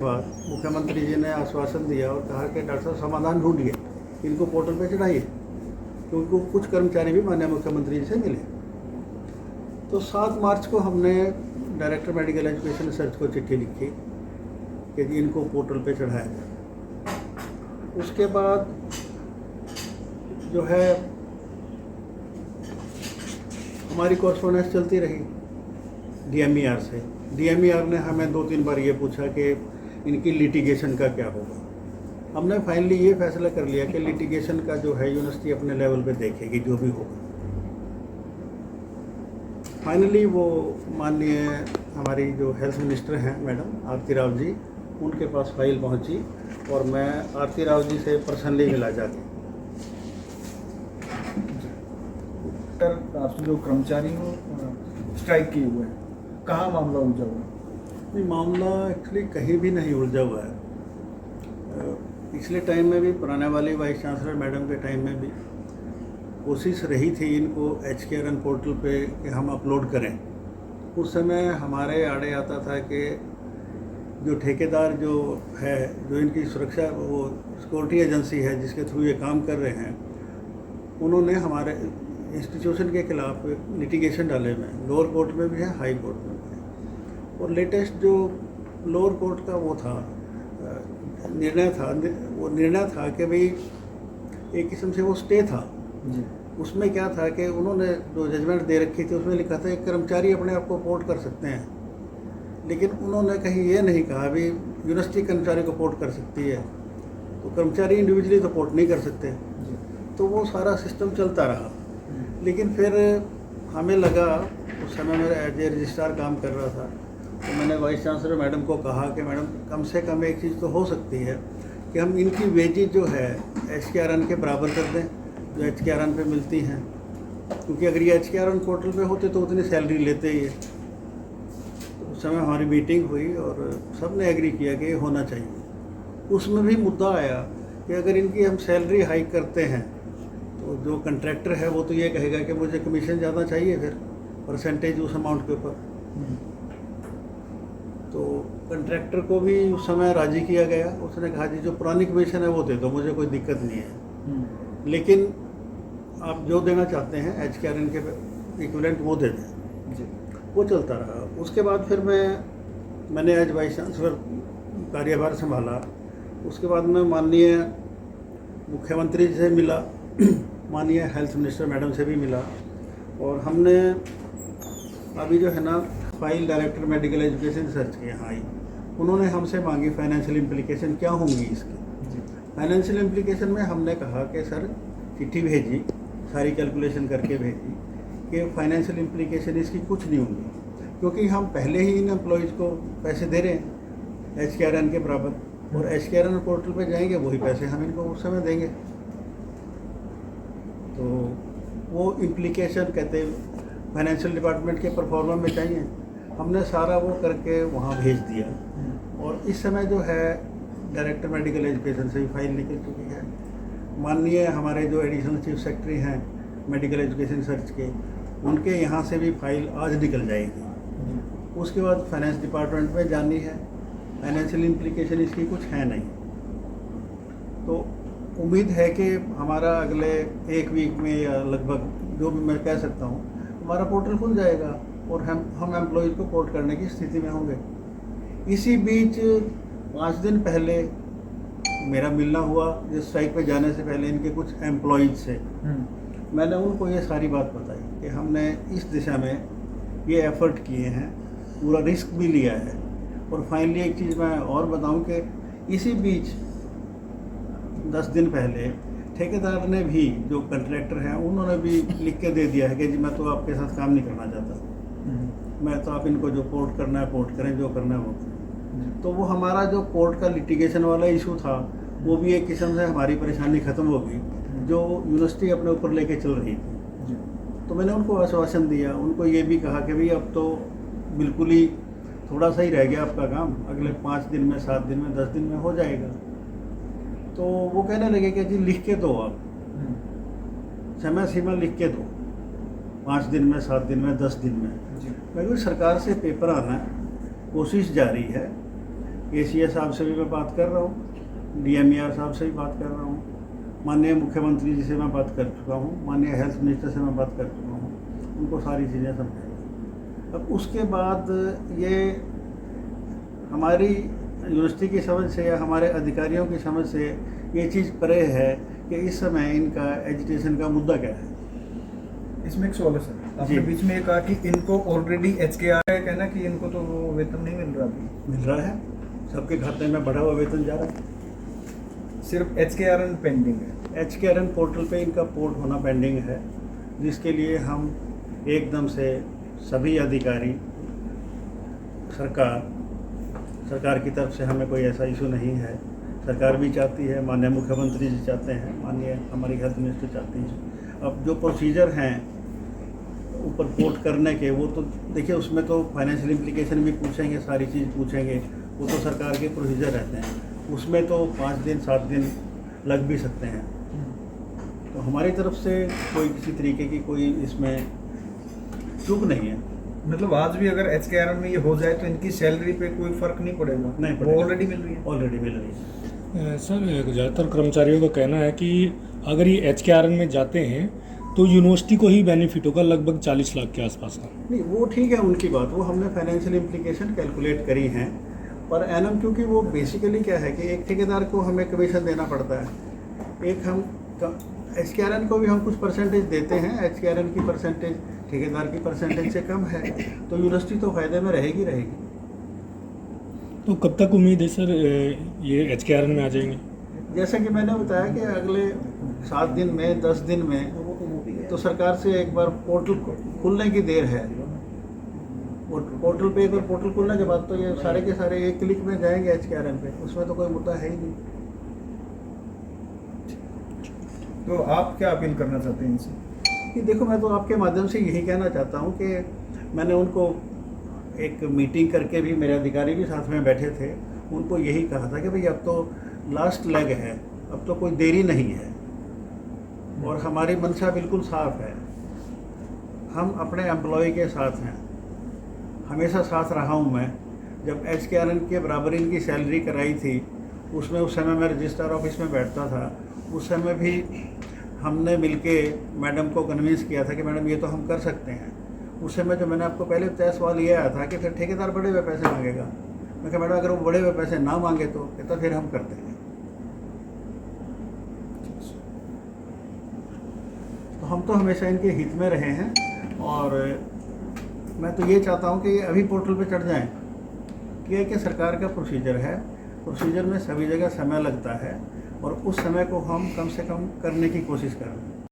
बाद मुख्यमंत्री जी ने आश्वासन दिया और कहा कि डॉक्टर साहब समाधान ढूंढिए, इनको पोर्टल पे चढ़ाइए, क्योंकि कुछ कर्मचारी भी माननीय मुख्यमंत्री जी से मिले। तो 7 मार्च को हमने डायरेक्टर मेडिकल एजुकेशन रिसर्च को चिट्ठी लिखी कि जी इनको पोर्टल पे चढ़ाया जाए। उसके बाद जो है हमारी कॉरस्पॉन्डेंस चलती रही DMER से। DMER ने हमें 2-3 बार ये पूछा कि इनकी लिटिगेशन का क्या होगा। हमने फाइनली ये फैसला कर लिया कि लिटिगेशन का जो है यूनिवर्सिटी अपने लेवल पे देखेगी, जो भी होगा। फाइनली वो माननीय हमारी जो हेल्थ मिनिस्टर हैं मैडम आरती राव जी, उनके पास फाइल पहुंची और मैं आरती राव जी से पर्सनली मिला जाके। आपसे जो कर्मचारी स्ट्राइक किए हुए हैं, कहाँ मामला उलझा हुआ है? नहीं, मामला एक्चुअली कहीं भी नहीं उलझा हुआ है। पिछले टाइम में भी, पुराने वाली वाइस चांसलर मैडम के टाइम में भी कोशिश रही थी इनको HKRN पोर्टल पे कि हम अपलोड करें। उस समय हमारे आड़े आता था कि जो ठेकेदार जो है, जो इनकी सुरक्षा वो सिक्योरिटी एजेंसी है जिसके थ्रू ये काम कर रहे हैं, उन्होंने हमारे इंस्टीट्यूशन के खिलाफ लिटिगेशन डाले हुए हैं। लोअर कोर्ट में भी है, हाई कोर्ट में भी है। और लेटेस्ट जो लोअर कोर्ट का वो था निर्णय था कि भाई एक किस्म से वो स्टे था जी। उसमें क्या था कि उन्होंने जो जजमेंट दे रखी थी उसमें लिखा था कि कर्मचारी अपने आप को पोर्ट कर सकते हैं, लेकिन उन्होंने कहीं ये नहीं कहा भी यूनिवर्सिटी कर्मचारी को पोर्ट कर सकती है, तो कर्मचारी इंडिविजुअली तो पोर्ट नहीं कर सकते। जी। तो वो सारा सिस्टम चलता रहा। लेकिन फिर हमें लगा, उस समय मेरा एज ए रजिस्ट्रार काम कर रहा था, तो मैंने वाइस चांसलर मैडम को कहा कि मैडम कम से कम एक चीज़ तो हो सकती है कि हम इनकी वेजेज जो है HKRN के बराबर कर दें जो HKRN पे मिलती हैं, क्योंकि अगर ये HKRN पोर्टल पे होते तो उतनी सैलरी लेते ही है। तो उस समय हमारी मीटिंग हुई और सब ने एग्री किया कि ये होना चाहिए। उसमें भी मुद्दा आया कि अगर इनकी हम सैलरी हाइक करते हैं तो जो कंट्रैक्टर है वो तो ये कहेगा कि मुझे कमीशन ज़्यादा चाहिए, फिर परसेंटेज उस अमाउंट के ऊपर। तो कंट्रैक्टर को भी उस समय राज़ी किया गया। उसने कहा जी जो पुरानी कमीशन है वो दे दो, मुझे कोई दिक्कत नहीं है, लेकिन आप जो देना चाहते हैं HKRN के इक्विवेलेंट वो दे दें। जी। वो चलता रहा। उसके बाद फिर मैंने एज वाइस चांसलर कार्यभार संभाला। उसके बाद मैं माननीय मुख्यमंत्री जी से मिला, माननीय हेल्थ मिनिस्टर मैडम से भी मिला, और हमने अभी जो है ना file director medical education research के यहाँ आई। उन्होंने हमसे मांगी फाइनेंशियल इम्प्लीकेशन क्या होंगी इसकी। फाइनेंशियल इम्प्लीकेशन में हमने कहा कि सर चिट्ठी भेजी, सारी कैलकुलेशन करके भेजी कि फाइनेंशियल इम्प्लीकेशन इसकी कुछ नहीं होंगी, क्योंकि हम पहले ही इन एम्प्लॉयज़ को पैसे दे रहे हैं HKRN के बराबर, और HKRN पोर्टल पे जाएंगे वही पैसे हम इनको उस समय देंगे। तो वो इम्प्लीकेशन कहते फाइनेंशियल डिपार्टमेंट के परफॉर्मेंस में चाहिए, हमने सारा वो करके वहाँ भेज दिया। और इस समय जो है डायरेक्टर मेडिकल एजुकेशन से भी फाइल निकल चुकी है। माननीय हमारे जो एडिशनल चीफ सेक्रेटरी हैं मेडिकल एजुकेशन रिसर्च के, उनके यहाँ से भी फाइल आज निकल जाएगी। उसके बाद फाइनेंस डिपार्टमेंट में जानी है। फाइनेंशियल इम्प्लीकेशन इसकी कुछ है नहीं, तो उम्मीद है कि हमारा अगले 1 वीक में या लगभग जो भी मैं कह सकता हूँ हमारा पोर्टल खुल जाएगा और हम एम्प्लॉयज़ को पोर्ट करने की स्थिति में होंगे। इसी बीच 5 दिन पहले मेरा मिलना हुआ जिस स्ट्राइक पे जाने से पहले इनके कुछ एम्प्लॉयज़ से। मैंने उनको ये सारी बात बताई कि हमने इस दिशा में ये एफ़र्ट किए हैं, पूरा रिस्क भी लिया है। और फाइनली एक चीज़ मैं और बताऊं कि इसी बीच 10 दिन पहले ठेकेदार ने भी, जो कंट्रैक्टर हैं, उन्होंने भी लिख के दे दिया है कि जी मैं तो आपके साथ काम नहीं करना चाहता, मैं तो आप इनको जो पोर्ट करना है पोर्ट करें, जो करना है वो करें। तो वो हमारा जो कोर्ट का लिटिगेशन वाला इशू था वो भी एक किस्म से हमारी परेशानी ख़त्म हो गई, जो यूनिवर्सिटी अपने ऊपर लेके चल रही थी। तो मैंने उनको आश्वासन दिया, उनको ये भी कहा कि भाई अब तो बिल्कुल ही थोड़ा सा ही रह गया आपका काम, अगले 5 दिन में, 7 दिन में, 10 दिन में हो जाएगा। तो वो कहने लगे कि जी लिख के दो, आप समय सीमा लिख के दो, 5 दिन में, 7 दिन में, 10 दिन में। मैं भी सरकार से पेपर आना है, कोशिश जारी है, ACS साहब से भी मैं बात कर रहा हूँ, DMER साहब से भी बात कर रहा हूँ, माननीय मुख्यमंत्री जी से मैं बात कर चुका हूँ, माननीय हेल्थ मिनिस्टर से मैं बात कर चुका हूँ, उनको सारी चीज़ें समझाई। अब उसके बाद ये हमारी यूनिवर्सिटी की समझ से या हमारे अधिकारियों की समझ से ये चीज़ परे है कि इस समय इनका एजुकेशन का मुद्दा क्या है। इसमें एक सवाल है सर, आपने जी। बीच में ये कहा कि इनको ऑलरेडी HKR है, कहना कि इनको तो वो वेतन नहीं मिल रहा अभी। मिल रहा है, सबके खाते में बढ़ा हुआ वेतन जा रहा है। सिर्फ HKRN पेंडिंग है। HKRN पोर्टल पे इनका पोर्ट होना पेंडिंग है, जिसके लिए हम एकदम से सभी अधिकारी, सरकार की तरफ से हमें कोई ऐसा इशू नहीं है। सरकार भी चाहती है, माननीय मुख्यमंत्री जी चाहते हैं, माननीय हमारी हेल्थ मिनिस्टर चाहती हैं। अब जो प्रोसीजर हैं ऊपर पोर्ट करने के, वो तो देखिए उसमें तो फाइनेंशियल इम्प्लीकेशन भी पूछेंगे, सारी चीज़ पूछेंगे, वो तो सरकार के प्रोसीजर रहते हैं, उसमें तो 5 दिन 7 दिन लग भी सकते हैं। तो हमारी तरफ से कोई किसी तरीके की कोई इसमें चूक नहीं है। मतलब आज भी अगर HKRN में ये हो जाए तो इनकी सैलरी पे कोई फर्क नहीं पड़ेगा? नहीं वो पड़ेगा। ऑलरेडी मिल रही है। ऑलरेडी मिल रही है। सर ज़्यादातर कर्मचारियों का कहना है कि अगर ये HKRN में जाते हैं तो यूनिवर्सिटी को ही बेनिफिट होगा, लगभग 40 लाख के आसपास का। नहीं, वो ठीक है उनकी बात, वो हमने फाइनेंशियल इम्प्लीकेशन कैलकुलेट करी हैं, पर एनम क्योंकि वो बेसिकली क्या है कि एक ठेकेदार को हमें कमीशन देना पड़ता है, एक हम HKRN को भी हम कुछ परसेंटेज देते हैं, HKRN की परसेंटेज ठेकेदार की परसेंटेज से कम है, तो यूनिवर्सिटी तो फ़ायदे में रहेगी। तो कब तक उम्मीद है सर ये HKRN में आ जाएंगे? जैसा कि मैंने बताया कि अगले 7 दिन में 10 दिन में तो सरकार से एक बार पोर्टल खुलने की देर है। पोर्टल पे एक बार पोर्टल खुलने के बाद तो ये सारे के सारे एक क्लिक में जाएंगे HKRN पे, उसमें तो कोई मुद्दा है ही नहीं। तो आप क्या अपील करना चाहते हैं इनसे? कि देखो, मैं तो आपके माध्यम से यही कहना चाहता हूँ कि मैंने उनको एक मीटिंग करके भी, मेरे अधिकारी भी साथ में बैठे थे, उनको यही कहा था कि भाई अब तो लास्ट लेग है, अब तो कोई देरी नहीं है, और हमारी मंशा बिल्कुल साफ है, हम अपने एम्प्लॉय के साथ हैं, हमेशा साथ रहा हूँ मैं। जब HKRN के बराबर इनकी सैलरी कराई थी, उसमें उस समय मैं रजिस्ट्रार ऑफिस में बैठता था, उस समय भी हमने मिलके मैडम को कन्विंस किया था कि मैडम ये तो हम कर सकते हैं। उस समय जो मैंने आपको पहले तय सवाल ये आया था कि फिर ठेकेदार बड़े हुए पैसे मांगेगा, मैं कहा मैडम अगर वो बड़े हुए पैसे ना मांगे तो कहता फिर हम करते हैं। तो हम तो हमेशा इनके हित में रहे हैं, और मैं तो ये चाहता हूँ कि ये अभी पोर्टल पे चढ़ जाएं। ये कि सरकार का प्रोसीजर है, प्रोसीजर में सभी जगह समय लगता है, और उस समय को हम कम से कम करने की कोशिश करें।